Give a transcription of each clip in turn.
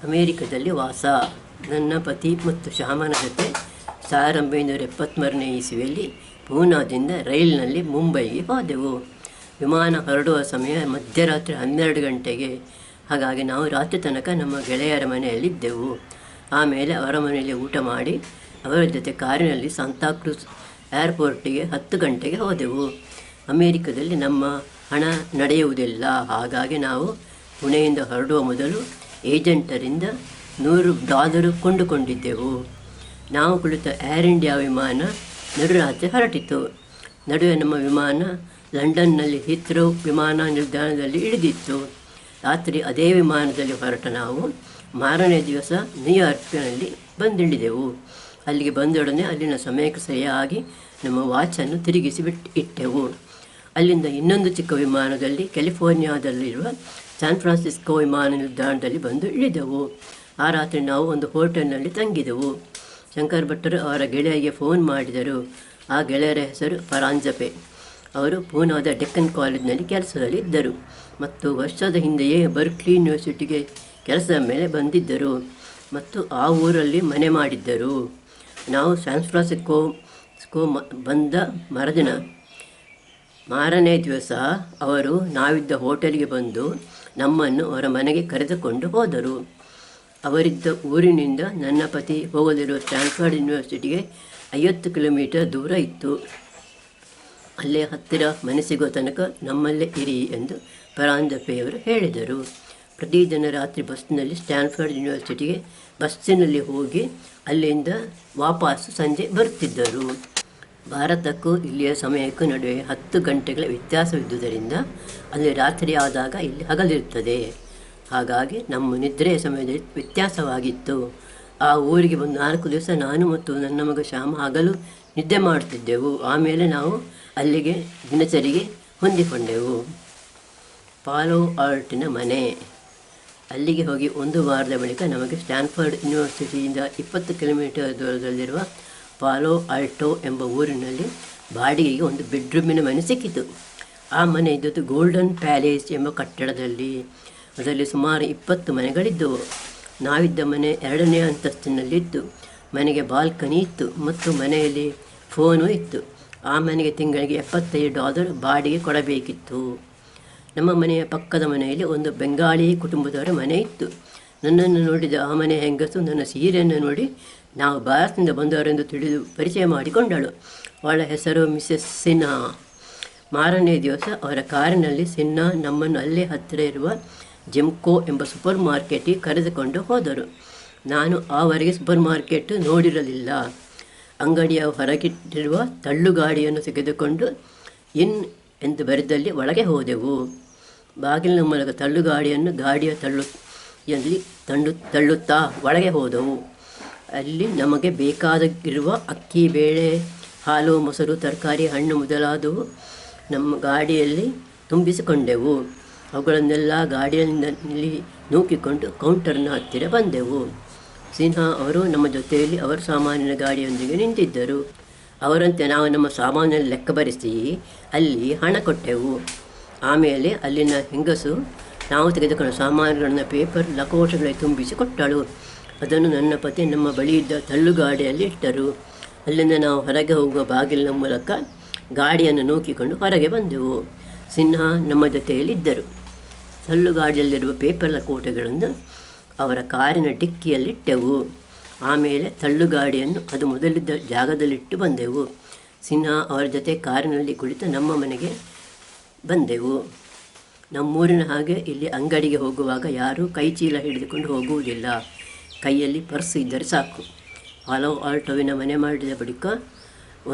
ಅಮೇರಿಕದಲ್ಲಿ ವಾಸ. ನನ್ನ ಪತಿ ಮತ್ತು ಶ್ಯಾಮನ ಜೊತೆ 1973ನೇ ಇಸವಿಯಲ್ಲಿ ಪೂನಾದಿಂದ ರೈಲಿನಲ್ಲಿ ಮುಂಬೈಗೆ ಹೋದೆವು. ವಿಮಾನ ಹೊರಡುವ ಸಮಯ ಮಧ್ಯರಾತ್ರಿ 12 ಗಂಟೆಗೆ. ಹಾಗಾಗಿ ನಾವು ರಾತ್ರಿ ತನಕ ನಮ್ಮ ಗೆಳೆಯರ ಮನೆಯಲ್ಲಿದ್ದೆವು. ಆಮೇಲೆ ಅವರ ಮನೆಯಲ್ಲಿ ಊಟ ಮಾಡಿ ಅವರ ಜೊತೆ ಕಾರಿನಲ್ಲಿ ಸಾಂತಾಕ್ರೂಸ್ ಏರ್ಪೋರ್ಟಿಗೆ 10 ಗಂಟೆಗೆ ಹೋದೆವು. ಅಮೇರಿಕದಲ್ಲಿ ನಮ್ಮ ಹಣ ನಡೆಯುವುದಿಲ್ಲ. ಹಾಗಾಗಿ ನಾವು ಪುಣೆಯಿಂದ ಹೊರಡುವ ಮೊದಲು ಏಜೆಂಟರಿಂದ $100 ಕೊಂಡುಕೊಂಡಿದ್ದೆವು. ನಾವು ಕುಳಿತ ಏರ್ ಇಂಡಿಯಾ ವಿಮಾನ ನಡುರಾತ್ರಿ ಹೊರಟಿತು. ನಡುವೆ ನಮ್ಮ ವಿಮಾನ ಲಂಡನ್ನಲ್ಲಿ ಹೀಥ್ರೋ ವಿಮಾನ ನಿಲ್ದಾಣದಲ್ಲಿ ಇಳಿದಿತ್ತು. ರಾತ್ರಿ ಅದೇ ವಿಮಾನದಲ್ಲಿ ಹೊರಟ ನಾವು ಮಾರನೇ ದಿವಸ ನ್ಯೂಯಾರ್ಕ್ನಲ್ಲಿ ಬಂದಿಳಿದೆವು. ಅಲ್ಲಿಗೆ ಬಂದೊಡನೆ ಅಲ್ಲಿನ ಸಮಯಕ್ಕೆ ಸರಿಯಾಗಿ ನಮ್ಮ ವಾಚನ್ನು ತಿರುಗಿಸಿ ಇಟ್ಟೆವು. ಅಲ್ಲಿಂದ ಇನ್ನೊಂದು ಚಿಕ್ಕ ವಿಮಾನದಲ್ಲಿ ಕ್ಯಾಲಿಫೋರ್ನಿಯಾದಲ್ಲಿರುವ ಸ್ಯಾನ್ ಫ್ರಾನ್ಸಿಸ್ಕೋ ವಿಮಾನ ನಿಲ್ದಾಣದಲ್ಲಿ ಬಂದು ಇಳಿದೆವು. ಆ ರಾತ್ರಿ ನಾವು ಒಂದು ಹೋಟೆಲ್ನಲ್ಲಿ ತಂಗಿದೆವು. ಶಂಕರ್ ಭಟ್ಟರು ಅವರ ಗೆಳೆಯರಿಗೆ ಫೋನ್ ಮಾಡಿದರು. ಆ ಗೆಳೆಯರ ಹೆಸರು ಪರಾಂಜಪೆ. ಅವರು ಪೂನಾದ ಡೆಕ್ಕನ್ ಕಾಲೇಜಿನಲ್ಲಿ ಕೆಲಸದಲ್ಲಿ ಇದ್ದರು ಮತ್ತು ವರ್ಷದ ಹಿಂದೆಯೇ ಬರ್ಕ್ಲಿ ಯೂನಿವರ್ಸಿಟಿಗೆ ಕೆಲಸದ ಮೇಲೆ ಬಂದಿದ್ದರು ಮತ್ತು ಆ ಊರಲ್ಲಿ ಮನೆ ಮಾಡಿದ್ದರು. ನಾವು ಸ್ಯಾನ್ ಫ್ರಾನ್ಸಿಸ್ಕೋ ಬಂದ ಮರುದಿನ ಮಾರನೇ ದಿವಸ ಅವರು ನಾವಿದ್ದ ಹೋಟೆಲ್ಗೆ ಬಂದು ನಮ್ಮನ್ನು ಅವರ ಮನೆಗೆ ಕರೆದುಕೊಂಡು ಹೋದರು. ಅವರಿದ್ದ ಊರಿನಿಂದ ನನ್ನ ಪತಿ ಹೋಗಲಿರುವ ಸ್ಟ್ಯಾನ್ಫರ್ಡ್ ಯೂನಿವರ್ಸಿಟಿಗೆ 50 ಕಿಲೋಮೀಟರ್ ದೂರ ಇತ್ತು. ಅಲ್ಲೇ ಹತ್ತಿರ ಮನೆ ಸಿಗೋ ತನಕ ನಮ್ಮಲ್ಲೇ ಇರಿ ಎಂದು ಪರಾಂಜಪೆಯವರು ಹೇಳಿದರು. ಪ್ರತಿದಿನ ರಾತ್ರಿ ಬಸ್ಸಿನಲ್ಲಿ ಸ್ಟ್ಯಾನ್ಫರ್ಡ್ ಯೂನಿವರ್ಸಿಟಿಗೆ ಬಸ್ಸಿನಲ್ಲಿ ಹೋಗಿ ಅಲ್ಲಿಂದ ವಾಪಸ್ಸು ಸಂಜೆ ಬರುತ್ತಿದ್ದರು. ಭಾರತಕ್ಕೂ ಇಲ್ಲಿಯ ಸಮಯಕ್ಕೂ ನಡುವೆ 10 ಗಂಟೆಗಳ ವ್ಯತ್ಯಾಸವಿದ್ದುದರಿಂದ ಅಲ್ಲಿ ರಾತ್ರಿ ಆದಾಗ ಇಲ್ಲಿ ಹಗಲಿರುತ್ತದೆ. ಹಾಗಾಗಿ ನಮ್ಮ ನಿದ್ರೆಯ ಸಮಯದಲ್ಲಿ ವ್ಯತ್ಯಾಸವಾಗಿತ್ತು. ಆ ಊರಿಗೆ ಬಂದು 4 ದಿವಸ ನಾನು ಮತ್ತು ನನ್ನ ಮಗ ಶ್ಯಾಮ ಹಗಲು ನಿದ್ದೆ ಮಾಡುತ್ತಿದ್ದೆವು. ಆಮೇಲೆ ನಾವು ಅಲ್ಲಿಗೆ ದಿನಚರಿಗೆ ಹೊಂದಿಕೊಂಡೆವು. ಪಾಲೋ ಆಲ್ಟಿನ ಮನೆ. ಅಲ್ಲಿಗೆ ಹೋಗಿ 1 ವಾರದ ಬಳಿಕ ನಮಗೆ ಸ್ಟ್ಯಾನ್ಫರ್ಡ್ ಯೂನಿವರ್ಸಿಟಿಯಿಂದ 20 ಕಿಲೋಮೀಟರ್ ದೂರದಲ್ಲಿರುವ ಪಾಲೋ ಆಲ್ಟೋ ಎಂಬ ಊರಿನಲ್ಲಿ ಬಾಡಿಗೆಗೆ ಒಂದು ಬೆಡ್ರೂಮಿನ ಮನೆ ಸಿಕ್ಕಿತು. ಆ ಮನೆ ಇದ್ದದ್ದು ಗೋಲ್ಡನ್ ಪ್ಯಾಲೇಸ್ ಎಂಬ ಕಟ್ಟಡದಲ್ಲಿ. ಅದರಲ್ಲಿ ಸುಮಾರು 20 ಮನೆಗಳಿದ್ದವು. ನಾವಿದ್ದ ಮನೆ 2ನೇ ಅಂತಸ್ತಿನಲ್ಲಿತ್ತು. ಮನೆಗೆ ಬಾಲ್ಕನಿ ಇತ್ತು ಮತ್ತು ಮನೆಯಲ್ಲಿ ಫೋನು ಇತ್ತು. ಆ ಮನೆಗೆ ತಿಂಗಳಿಗೆ $75 ಬಾಡಿಗೆ ಕೊಡಬೇಕಿತ್ತು. ನಮ್ಮ ಮನೆಯ ಪಕ್ಕದ ಮನೆಯಲ್ಲಿ ಒಂದು ಬೆಂಗಾಳಿ ಕುಟುಂಬದವರ ಮನೆ ಇತ್ತು. ನನ್ನನ್ನು ನೋಡಿದ ಆ ಮನೆ ಹೆಂಗಸು ನನ್ನ ಸೀರೆಯನ್ನು ನೋಡಿ ನಾವು ಭಾರತದಿಂದ ಬಂದವರೆಂದು ತಿಳಿದು ಪರಿಚಯ ಮಾಡಿಕೊಂಡಳು. ಅವಳ ಹೆಸರು ಮಿಸೆಸ್ ಸಿನ್ಹಾ. ಮಾರನೇ ದಿವಸ ಅವರ ಕಾರಿನಲ್ಲಿ ಸಿನ್ಹಾ ನಮ್ಮನ್ನು ಅಲ್ಲೇ ಹತ್ತಿರ ಇರುವ ಜಿಮ್ಕೋ ಎಂಬ ಸೂಪರ್ ಮಾರ್ಕೆಟಿಗೆ ಕರೆದುಕೊಂಡು ಹೋದರು. ನಾನು ಆವರೆಗೆ ಸೂಪರ್ ಮಾರ್ಕೆಟ್ ನೋಡಿರಲಿಲ್ಲ. ಅಂಗಡಿಯ ಹೊರಗಿಟ್ಟಿರುವ ತಳ್ಳುಗಾಡಿಯನ್ನು ತೆಗೆದುಕೊಂಡು ಇನ್ ಎಂದು ಬರೆದಲ್ಲಿ ಒಳಗೆ ಹೋದೆವು. ಬಾಗಿಲಿನ ಮೂಲಕ ತಳ್ಳುಗಾಡಿಯನ್ನು ಗಾಡಿಯ ತಳ್ಳುತ್ತಾ ಒಳಗೆ ಹೋದೆವು. ಅಲ್ಲಿ ನಮಗೆ ಬೇಕಾಗಿರುವ ಅಕ್ಕಿ, ಬೇಳೆ, ಹಾಲು, ಮೊಸರು, ತರಕಾರಿ, ಹಣ್ಣು ಮೊದಲಾದವು ನಮ್ಮ ಗಾಡಿಯಲ್ಲಿ ತುಂಬಿಸಿಕೊಂಡೆವು. ಅವುಗಳನ್ನೆಲ್ಲ ಗಾಡಿಯಲ್ಲಿ ನೂಕಿಕೊಂಡು ಕೌಂಟರ್ನ ಹತ್ತಿರ ಬಂದೆವು. ಸಿನ್ಹಾ ಅವರು ನಮ್ಮ ಜೊತೆಯಲ್ಲಿ ಅವರ ಸಾಮಾನಿನ ಗಾಡಿಯೊಂದಿಗೆ ನಿಂತಿದ್ದರು. ಅವರಂತೆ ನಾವು ನಮ್ಮ ಸಾಮಾನನ್ನು ಲೆಕ್ಕ ಬರೆಸಿ ಅಲ್ಲಿ ಹಣ ಕೊಟ್ಟೆವು. ಆಮೇಲೆ ಅಲ್ಲಿನ ಹೆಂಗಸು ನಾವು ತೆಗೆದುಕೊಂಡ ಸಾಮಾನುಗಳನ್ನು ಪೇಪರ್ ಲಕೋಟೆಗಳಿಗೆ ತುಂಬಿಸಿ ಕೊಟ್ಟಳು. ಅದನ್ನು ನನ್ನ ಪತಿ ನಮ್ಮ ಬಳಿ ಇದ್ದ ತಳ್ಳುಗಾಡಿಯಲ್ಲಿ ಇಟ್ಟರು. ಅಲ್ಲಿಂದ ನಾವು ಹೊರಗೆ ಹೋಗುವ ಬಾಗಿಲಿನ ಮೂಲಕ ಗಾಡಿಯನ್ನು ನೂಕಿಕೊಂಡು ಹೊರಗೆ ಬಂದೆವು. ಸಿನ್ಹಾ ನಮ್ಮ ಜೊತೆಯಲ್ಲಿದ್ದರು. ತಳ್ಳುಗಾಡಿಯಲ್ಲಿರುವ ಪೇಪರ್ ಲಕೋಟೆಗಳನ್ನು ಅವರ ಕಾರಿನ ಡಿಕ್ಕಿಯಲ್ಲಿಟ್ಟೆವು. ಆಮೇಲೆ ತಳ್ಳುಗಾಡಿಯನ್ನು ಅದು ಮೊದಲಿದ್ದ ಜಾಗದಲ್ಲಿಟ್ಟು ಬಂದೆವು. ಸಿನ್ಹಾ ಅವರ ಜೊತೆ ಕಾರಿನಲ್ಲಿ ಕುಳಿತು ನಮ್ಮ ಮನೆಗೆ ಬಂದೆವು. ನಮ್ಮೂರಿನ ಹಾಗೆ ಇಲ್ಲಿ ಅಂಗಡಿಗೆ ಹೋಗುವಾಗ ಯಾರೂ ಕೈ ಚೀಲ ಹಿಡಿದುಕೊಂಡು ಹೋಗುವುದಿಲ್ಲ. ಕೈಯಲ್ಲಿ ಪರ್ಸ್ ಇದ್ದರೆ ಸಾಕು. ಪಾಲೋ ಆಲ್ಟೋವಿನ ಮನೆ ಮಾಡಿದ ಬಳಿಕ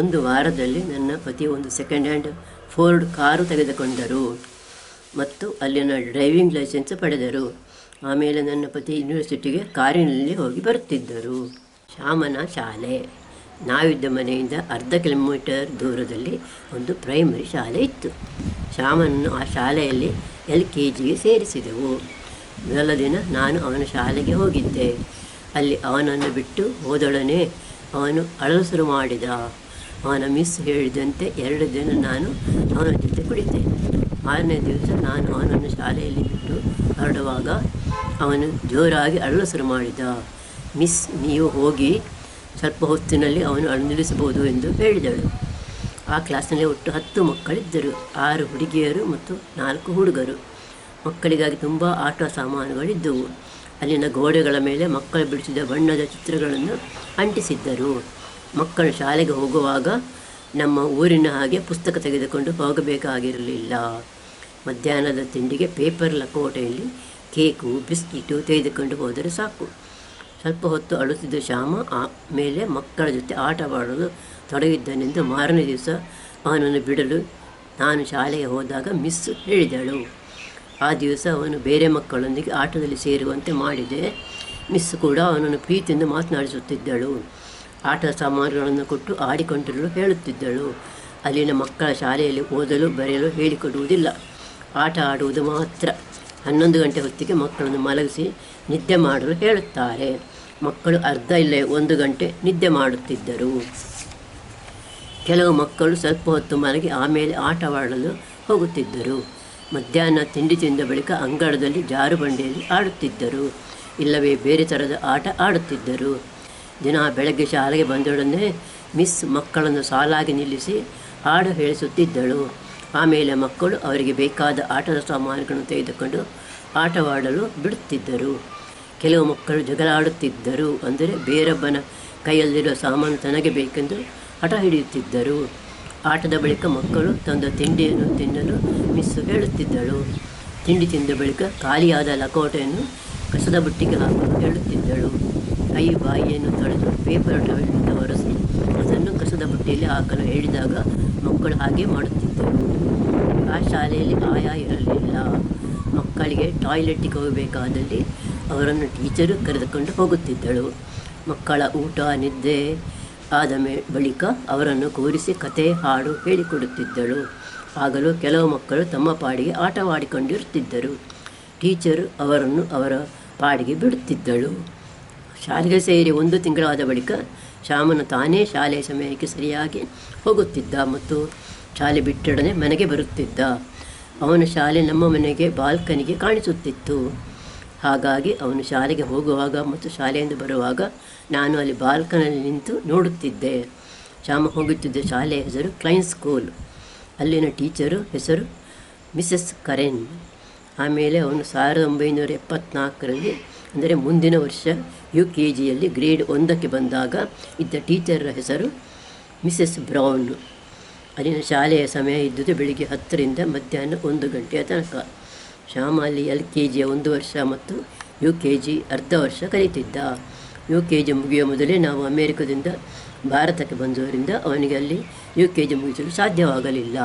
1 ವಾರದಲ್ಲಿ ನನ್ನ ಪತಿ ಒಂದು ಸೆಕೆಂಡ್ ಹ್ಯಾಂಡ್ ಫೋರ್ಡ್ ಕಾರು ತೆಗೆದುಕೊಂಡರು ಮತ್ತು ಅಲ್ಲಿನ ಡ್ರೈವಿಂಗ್ ಲೈಸೆನ್ಸ್ ಪಡೆದರು. ಆಮೇಲೆ ನನ್ನ ಪತಿ ಯೂನಿವರ್ಸಿಟಿಗೆ ಕಾರಿನಲ್ಲಿ ಹೋಗಿ ಬರುತ್ತಿದ್ದರು. ಶ್ಯಾಮನ ಶಾಲೆ. ನಾವಿದ್ದ ಮನೆಯಿಂದ ಅರ್ಧ ಕಿಲೋಮೀಟರ್ ದೂರದಲ್ಲಿ ಒಂದು ಪ್ರೈಮರಿ ಶಾಲೆ ಇತ್ತು. ಶ್ಯಾಮನನ್ನು ಆ ಶಾಲೆಯಲ್ಲಿ LKGಗೆ ಸೇರಿಸಿದೆವು. ಮೊದಲ ದಿನ ನಾನು ಅವನ ಶಾಲೆಗೆ ಹೋಗಿದ್ದೆ. ಅಲ್ಲಿ ಅವನನ್ನು ಬಿಟ್ಟು ಹೋದೊಡನೆ ಅವನು ಅಳಲು ಶುರು ಮಾಡಿದ. ಅವನ ಮಿಸ್ ಹೇಳಿದಂತೆ 2 ದಿನ ನಾನು ಅವನ ಜೊತೆ ಕುಳಿತೆ. 6ನೇ ದಿವಸ ನಾನು ಅವನನ್ನು ಶಾಲೆಯಲ್ಲಿ ಬಿಟ್ಟು ಹೊರಡುವಾಗ ಅವನು ಜೋರಾಗಿ ಅಳಲು ಶುರು ಮಾಡಿದ. ಮಿಸ್, ನೀವು ಹೋಗಿ ಸ್ವಲ್ಪ ಹೊತ್ತಿನಲ್ಲಿ ಅವನು ಅಳು ನಿಲ್ಲಿಸಬಹುದು ಎಂದು ಹೇಳಿದಳು. ಆ ಕ್ಲಾಸ್ನಲ್ಲಿ ಒಟ್ಟು 10 ಮಕ್ಕಳಿದ್ದರು. 6 ಹುಡುಗಿಯರು ಮತ್ತು 4 ಹುಡುಗರು. ಮಕ್ಕಳಿಗಾಗಿ ತುಂಬ ಆಟ ಸಾಮಾನುಗಳಿದ್ದವು. ಅಲ್ಲಿನ ಗೋಡೆಗಳ ಮೇಲೆ ಮಕ್ಕಳು ಬಿಡಿಸಿದ ಬಣ್ಣದ ಚಿತ್ರಗಳನ್ನು ಅಂಟಿಸಿದ್ದರು. ಮಕ್ಕಳು ಶಾಲೆಗೆ ಹೋಗುವಾಗ ನಮ್ಮ ಊರಿನ ಹಾಗೆ ಪುಸ್ತಕ ತೆಗೆದುಕೊಂಡು ಹೋಗಬೇಕಾಗಿರಲಿಲ್ಲ. ಮಧ್ಯಾಹ್ನದ ತಿಂಡಿಗೆ ಪೇಪರ್ ಲಕೋಟೆಯಲ್ಲಿ ಕೇಕು, ಬಿಸ್ಕಿಟು ತೆಗೆದುಕೊಂಡು ಹೋದರೆ ಸಾಕು. ಸ್ವಲ್ಪ ಹೊತ್ತು ಅಳುತ್ತಿದ್ದ ಶ್ಯಾಮ ಆಮೇಲೆ ಮಕ್ಕಳ ಜೊತೆ ಆಟವಾಡಲು ತೊಡಗಿದ್ದನೆಂದು ಮಾರನೇ ದಿವಸ ಅವನನ್ನು ಬಿಡಲು ನಾನು ಶಾಲೆಗೆ ಹೋದಾಗ ಮಿಸ್ ಹೇಳಿದಳು. ಆ ದಿವಸ ಅವನು ಬೇರೆ ಮಕ್ಕಳೊಂದಿಗೆ ಆಟದಲ್ಲಿ ಸೇರುವಂತೆ ಮಾಡಿದೆ. ಮಿಸ್ ಕೂಡ ಅವನನ್ನು ಪ್ರೀತಿಯಿಂದ ಮಾತನಾಡಿಸುತ್ತಿದ್ದಳು. ಆಟದ ಸಾಮಾನುಗಳನ್ನು ಕೊಟ್ಟು ಆಡಿಕೊಂಡಿರಲು ಹೇಳುತ್ತಿದ್ದಳು. ಅಲ್ಲಿನ ಮಕ್ಕಳ ಶಾಲೆಯಲ್ಲಿ ಓದಲು ಬರೆಯಲು ಹೇಳಿಕೊಡುವುದಿಲ್ಲ, ಆಟ ಆಡುವುದು ಮಾತ್ರ. 11 ಗಂಟೆ ಹೊತ್ತಿಗೆ ಮಕ್ಕಳನ್ನು ಮಲಗಿಸಿ ನಿದ್ದೆ ಮಾಡಲು ಹೇಳುತ್ತಾರೆ. ಮಕ್ಕಳು ಅರ್ಧ ಇಲ್ಲ 1 ಗಂಟೆ ನಿದ್ದೆ ಮಾಡುತ್ತಿದ್ದರು. ಕೆಲವು ಮಕ್ಕಳು ಸ್ವಲ್ಪ ಹೊತ್ತು ಮಲಗಿ ಆಮೇಲೆ ಆಟವಾಡಲು ಹೋಗುತ್ತಿದ್ದರು. ಮಧ್ಯಾಹ್ನ ತಿಂಡಿ ತಿಂದ ಬಳಿಕ ಅಂಗಳದಲ್ಲಿ ಜಾರುಬಂಡಿಯಲ್ಲಿ ಆಡುತ್ತಿದ್ದರು, ಇಲ್ಲವೇ ಬೇರೆ ಥರದ ಆಟ ಆಡುತ್ತಿದ್ದರು. ದಿನ ಬೆಳಗ್ಗೆ ಶಾಲೆಗೆ ಬಂದೊಡನೆ ಮಿಸ್ ಮಕ್ಕಳನ್ನು ಸಾಲಾಗಿ ನಿಲ್ಲಿಸಿ ಹಾಡು ಹೇಳಿಸುತ್ತಿದ್ದಳು. ಆಮೇಲೆ ಮಕ್ಕಳು ಅವರಿಗೆ ಬೇಕಾದ ಆಟದ ಸಾಮಾನುಗಳನ್ನು ತೆಗೆದುಕೊಂಡು ಆಟವಾಡಲು ಬಿಡುತ್ತಿದ್ದರು. ಕೆಲವು ಮಕ್ಕಳು ಜಗಳ ಆಡುತ್ತಿದ್ದರು, ಅಂದರೆ ಬೇರೊಬ್ಬನ ಕೈಯಲ್ಲಿರುವ ಸಾಮಾನು ತನಗೆ ಬೇಕೆಂದು ಹಠ ಹಿಡಿಯುತ್ತಿದ್ದರು. ಆಟದ ಬಳಿಕ ಮಕ್ಕಳು ತಂದ ತಿಂಡಿಯನ್ನು ತಿನ್ನಲು ಮಿಸ್ ಹೇಳುತ್ತಿದ್ದಳು. ತಿಂಡಿ ತಿಂದ ಬಳಿಕ ಖಾಲಿಯಾದ ಲಕೋಟೆಯನ್ನು ಕಸದ ಬುಟ್ಟಿಗೆ ಹಾಕಲು ಹೇಳುತ್ತಿದ್ದಳು. ಕೈ ಬಾಯಿಯನ್ನು ತೊಳೆದು ಪೇಪರ್ ಟವೆಲ್ನಿಂದ ಒರೆಸಿ ಅದನ್ನು ಕಸದ ಬುಟ್ಟಿಯಲ್ಲಿ ಹಾಕಲು ಹೇಳಿದಾಗ ಮಕ್ಕಳು ಹಾಗೆ ಮಾಡುತ್ತಿದ್ದರು. ಆ ಶಾಲೆಯಲ್ಲಿ ಆಯಾ ಇರಲಿಲ್ಲ. ಮಕ್ಕಳಿಗೆ ಟಾಯ್ಲೆಟ್ಟಿಗೆ ಹೋಗಬೇಕಾದಲ್ಲಿ ಅವರನ್ನು ಟೀಚರು ಕರೆದುಕೊಂಡು ಹೋಗುತ್ತಿದ್ದಳು. ಮಕ್ಕಳ ಊಟ ನಿದ್ದೆ ಆದ ಬಳಿಕ ಅವರನ್ನು ಕೂರಿಸಿ ಕತೆ ಹಾಡು ಹೇಳಿಕೊಡುತ್ತಿದ್ದಳು. ಆಗಲೂ ಕೆಲವು ಮಕ್ಕಳು ತಮ್ಮ ಪಾಡಿಗೆ ಆಟವಾಡಿಕೊಂಡಿರುತ್ತಿದ್ದರು. ಟೀಚರು ಅವರನ್ನು ಅವರ ಪಾಡಿಗೆ ಬಿಡುತ್ತಿದ್ದಳು. ಶಾಲೆಗೆ ಸೇರಿ 1 ತಿಂಗಳಾದ ಬಳಿಕ ಶ್ಯಾಮನು ತಾನೇ ಶಾಲೆಯ ಸಮಯಕ್ಕೆ ಸರಿಯಾಗಿ ಹೋಗುತ್ತಿದ್ದ ಮತ್ತು ಶಾಲೆ ಬಿಟ್ಟೊಡನೆ ಮನೆಗೆ ಬರುತ್ತಿದ್ದ. ಅವನ ಶಾಲೆ ನಮ್ಮ ಮನೆಗೆ ಬಾಲ್ಕನಿಗೆ ಕಾಣಿಸುತ್ತಿತ್ತು. ಹಾಗಾಗಿ ಅವನು ಶಾಲೆಗೆ ಹೋಗುವಾಗ ಮತ್ತು ಶಾಲೆಯಿಂದ ಬರುವಾಗ ನಾನು ಅಲ್ಲಿ ಬಾಲ್ಕನಲ್ಲಿ ನಿಂತು ನೋಡುತ್ತಿದ್ದೆ. ಶ್ಯಾಮ ಹೋಗುತ್ತಿದ್ದ ಶಾಲೆಯ ಹೆಸರು ಕ್ಲೈನ್ ಸ್ಕೂಲ್. ಅಲ್ಲಿನ ಟೀಚರು ಹೆಸರು ಮಿಸಸ್ ಕರೆನ್. ಆಮೇಲೆ ಅವನು 1974ರಲ್ಲಿ, ಅಂದರೆ ಮುಂದಿನ ವರ್ಷ UKGಯಲ್ಲಿ ಗ್ರೇಡ್ 1ಕ್ಕೆ ಬಂದಾಗ ಇದ್ದ ಟೀಚರ ಹೆಸರು ಮಿಸಸ್ ಬ್ರೌನ್. ಅಲ್ಲಿನ ಶಾಲೆಯ ಸಮಯ ಇದ್ದುದು ಬೆಳಿಗ್ಗೆ 10ರಿಂದ ಮಧ್ಯಾಹ್ನ 1 ಗಂಟೆಯ ತನಕ. ಶ್ಯಾಮ ಅಲ್ಲಿ LKG 1 ವರ್ಷ ಮತ್ತು UKG ಅರ್ಧ ವರ್ಷ ಕಲಿತಿದ್ದ. UKG ಮುಗಿಯುವ ಮೊದಲೇ ನಾವು ಅಮೇರಿಕದಿಂದ ಭಾರತಕ್ಕೆ ಬಂದವರಿಂದ ಅವನಿಗೆ ಅಲ್ಲಿ UKG ಮುಗಿಸಲು ಸಾಧ್ಯವಾಗಲಿಲ್ಲ.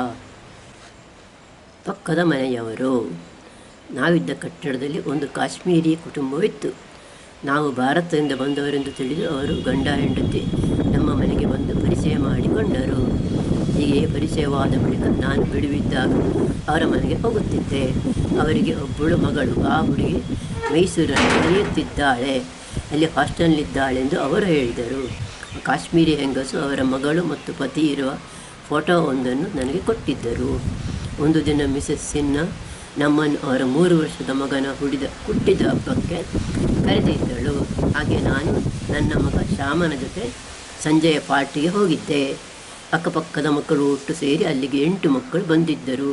ಪಕ್ಕದ ಮನೆಯವರು. ನಾವಿದ್ದ ಕಟ್ಟಡದಲ್ಲಿ ಒಂದು ಕಾಶ್ಮೀರಿ ಕುಟುಂಬವಿತ್ತು. ನಾವು ಭಾರತದಿಂದ ಬಂದವರೆಂದು ತಿಳಿದು ಅವರು ಗಂಡ ಹೆಂಡತಿ ನಮ್ಮ ಮನೆಗೆ ಬಂದು ಪರಿಚಯ ಮಾಡಿಕೊಂಡರು. ಹೀಗೆ ಪರಿಚಯವಾದ ಬಳಿಕ ನಾನು ಬಿಡುವಿದ್ದಾಗ ಅವರ ಮನೆಗೆ ಹೋಗುತ್ತಿದ್ದೆ. ಅವರಿಗೆ ಒಬ್ಬಳು ಮಗಳು. ಆ ಹುಡುಗಿ ಮೈಸೂರಿನಲ್ಲಿ ಕಲಿಯುತ್ತಿದ್ದಾಳೆ, ಅಲ್ಲಿ ಹಾಸ್ಟೆಲ್ನಲ್ಲಿದ್ದಾಳೆಂದು ಅವರು ಹೇಳಿದರು. ಕಾಶ್ಮೀರಿ ಹೆಂಗಸು ಅವರ ಮಗಳು ಮತ್ತು ಪತಿ ಇರುವ ಫೋಟೋವೊಂದನ್ನು ನನಗೆ ಕೊಟ್ಟಿದ್ದರು. ಒಂದು ದಿನ ಮಿಸಸ್ ಸಿನ್ಹಾ ನಮ್ಮನ್ನು ಅವರ 3 ವರ್ಷದ ಮಗನ ಹುಟ್ಟಿದ ಹಬ್ಬಕ್ಕೆ ಕರೆದಿದ್ದಳು. ಹಾಗೆ ನಾನು ನನ್ನ ಮಗ ಶ್ಯಾಮನ ಜೊತೆ ಸಂಜೆಯ ಪಾರ್ಟಿಗೆ ಹೋಗಿದ್ದೆ. ಅಕ್ಕಪಕ್ಕದ ಮಕ್ಕಳು ಒಟ್ಟು ಸೇರಿ ಅಲ್ಲಿಗೆ 8 ಮಕ್ಕಳು ಬಂದಿದ್ದರು.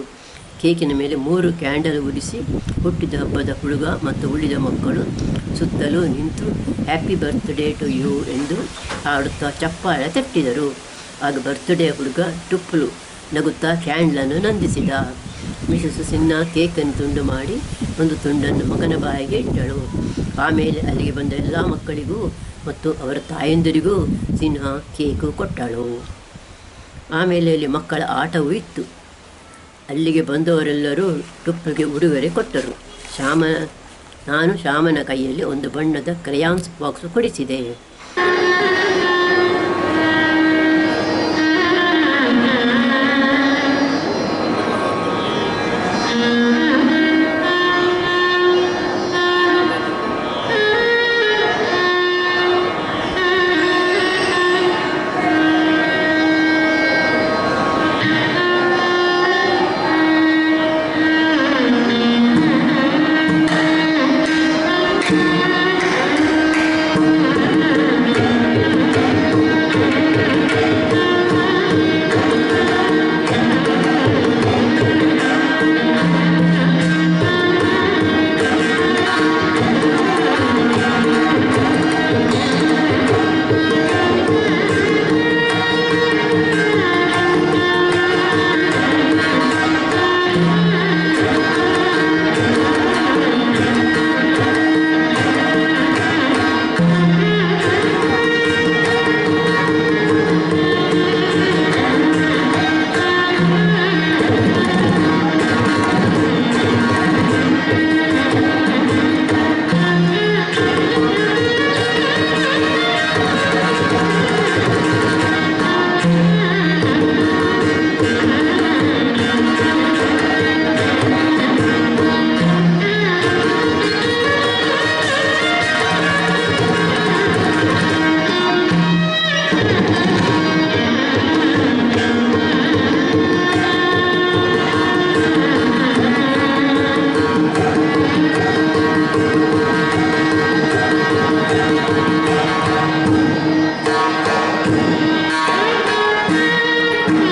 ಕೇಕಿನ ಮೇಲೆ 3 ಕ್ಯಾಂಡಲ್ ಉರಿಸಿ ಹುಟ್ಟಿದ ಹಬ್ಬದ ಹುಡುಗ ಮತ್ತು ಉಳಿದ ಮಕ್ಕಳು ಸುತ್ತಲೂ ನಿಂತು ಹ್ಯಾಪಿ ಬರ್ತ್ಡೇ ಟು ಯು ಎಂದು ಹಾಡುತ್ತಾ ಚಪ್ಪಾಳೆ ತಟ್ಟಿದರು. ಆಗ ಬರ್ತ್ಡೇ ಹುಡುಗ ಟುಪ್ಪಲು ನಗುತ್ತಾ ಕ್ಯಾಂಡಲನ್ನು ನಂದಿಸಿದ. ಮಿಸಸ್ ಸಿನ್ಹಾ ಕೇಕನ್ನು ತುಂಡು ಮಾಡಿ ಒಂದು ತುಂಡನ್ನು ಮಗನ ಬಾಯಿಗೆ ಇಟ್ಟಳು. ಆಮೇಲೆ ಅಲ್ಲಿಗೆ ಬಂದ ಎಲ್ಲ ಮಕ್ಕಳಿಗೂ ಮತ್ತು ಅವರ ತಾಯಂದಿರಿಗೂ ಸಿನ್ಹಾ ಕೇಕು ಕೊಟ್ಟಳು. ಆಮೇಲೆ ಅಲ್ಲಿ ಮಕ್ಕಳ ಆಟವೂ ಇತ್ತು. ಅಲ್ಲಿಗೆ ಬಂದವರೆಲ್ಲರೂ ಟುಪ್ಪಲಿಗೆ ಉಡುಗೊರೆ ಕೊಟ್ಟರು. ನಾನು ಶ್ಯಾಮನ ಕೈಯಲ್ಲಿ ಒಂದು ಬಣ್ಣದ ಕ್ರಯಾನ್ಸ್ ಬಾಕ್ಸ್ ಕೊಡಿಸಿದೆ.